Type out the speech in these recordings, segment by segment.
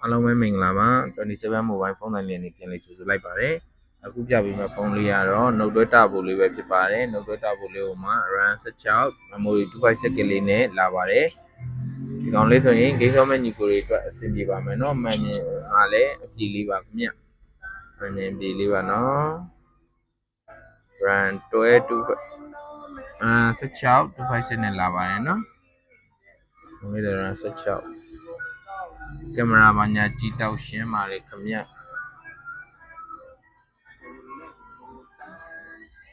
အားလုံးပဲမင်္ဂလာပါ27 mobile ဖုန်းတိုင်းလေးပြန်လေးကြိုဆိုလိုက်ပါတယ်အခုပြပေးမယ့်ဖုန်းလေးကတော့ Note တွဲတာဖို့လေးပဲဖြစ်ပါတယ် Note တွဲတာဖို့လေးကိုမှ RAM 16 memory 256 GB လေးနဲ့လာပါတယ်ဒီကောင်လေးဆိုရင် game ရောမဲ့ညီကိုတွေအတွက်အဆင်ပြေပါမယ်เนาะမှန်ရင်အားလည်းအပြေလေးပါခင်ဗျမှန်ရင်အပြေလေးပါเนาะ RAM တွဲ16 256နဲ့လာပါတယ်เนาะဒီလို RAM 16ကင်မရာပါညာကြည့်တောက်ရှင်းပါလေခင်ဗျ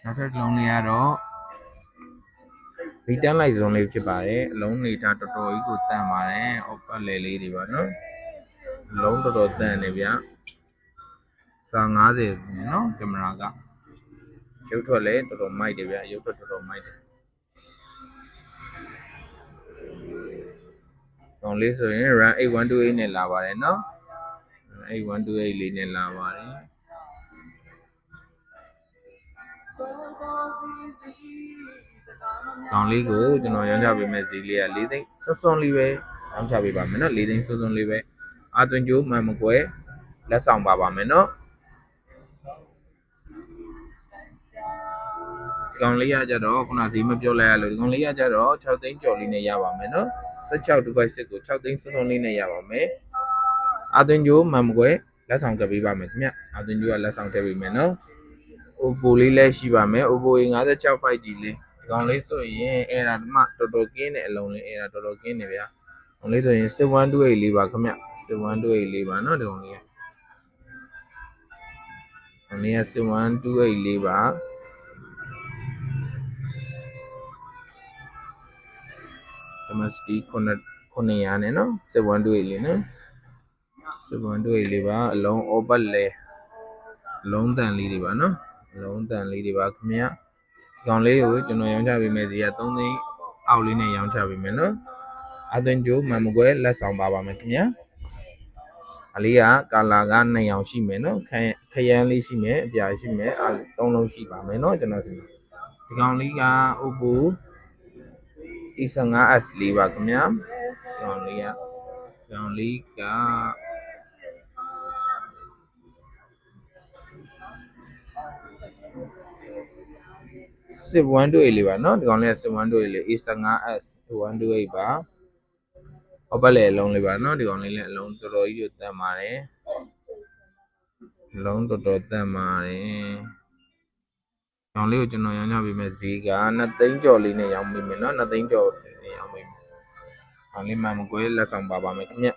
နောက်ထပ်လုံးလေးကတော့return light ဇုံလေးဖြစ်ပါတယ်အလုံးနေထားတော်တော်ကြီးကိုတန့်ပါတယ် offer လေလေးတွေပါနော်အလုံးတော်တော်တန့်နေဗျစာ90နော်ကင်မရာကရုပ်ထွက်လည်းတော်တော်မိုက်တယ်ဗျရုပ်ထွက်တော်တော်မိုက်တယ်ကောင်လေးဆိုရင် RAM 8128နဲ့လာပါတယ်နော်8128လေးနဲ့လာပါတယ်ကောင်လေးကိုကျွန်တော်ရောင်းချပေးမယ်ဈေးလေးက4သိန်းစွန်းလေးပဲရောင်းချပေးပါမယ်နော်4သိန်းစွန်းလေးပဲအာသွင်းကျိုးမှန်မကွယ်လက်ဆောင်ပါမယ်နော်ဒီကောင်လေးရကြတော့ခုနဈေးမပြောလိုက်ရလို့ဒီကောင်လေးရကြတော့6သိန်းကျော်လေးနဲ့ရပါမယ်နော်16 device ကို6သိန်းစွန်းလေးနဲ့ရပါမယ်အာသွင်းကျိုးမှန်မကွယ်လက်ဆောင်ကပေးပါမယ်ခင်ဗျအာသွင်းကျိုးကလက်ဆောင်ထည့်ပေးမယ်နော် Oppo လေးလည်းရှိပါမယ် Oppo 56 5G လေးဒီကောင်လေးဆိုရင်အဲ့ဒါမှတော်တော်ကင်းတဲ့အလုံးလေးအဲ့ဒါတော်တော်ကင်းနေဗျာဒီကောင်လေးဆိုရင်6128လေးပါခင်ဗျ6128လေးပါเนาะဒီကောင်လေးဒီနေ့6128လေးပါDomestic 900နဲ့เนาะ6128လေးနော်6128လေးပါအလုံး over လဲအလုံးတန်လေးတွေပါเนาะအလုံးတန်လေးတွေပါခင်ဗျဒီကောင်လေးကိုကျွန်တော်ရောင်းချပေးမယ်စီက3သိန်းအောက်လေးနဲ့ရောင်းချပေးမယ်เนาะအသွင်ကျိုးမှန်မကွယ်လက်ဆောင်ပါမယ်ခင်ဗျအလေးကကာလာက2ရောင်ရှိမယ်เนาะခရမ်းလေးရှိမယ်အပြာရှိမယ်3လုံးရှိပါမယ်เนาะကျွန်တော်စီဒီကောင်လေးက Oppo E15s လေးပါခင်ဗျဒီကောင်လေးက6128လေးပါเนาะဒီကောင်လေးက6128လေး E15s 128ပါဟောပတ်လေအလုံးလေးပါเนาะဒီကောင်လေးလည်းအလုံးတော်တော်ကြီးကိုတတ်ပါတယ်အလုံးတော်တော်တတ်ပါတယ်ကောင်လေးကိုကျွန်တော်ရောင်းချပေးမယ်ဈေးက2သိန်းကျော်လေးနဲ့ရောင်းပေးမယ်เนาะ2သိန်းကျော်နဲ့ရောင်းပေးမယ်ကောင်လေးမှန်မကွယ်လက်ဆောင်ပါမယ်ခင်ဗျ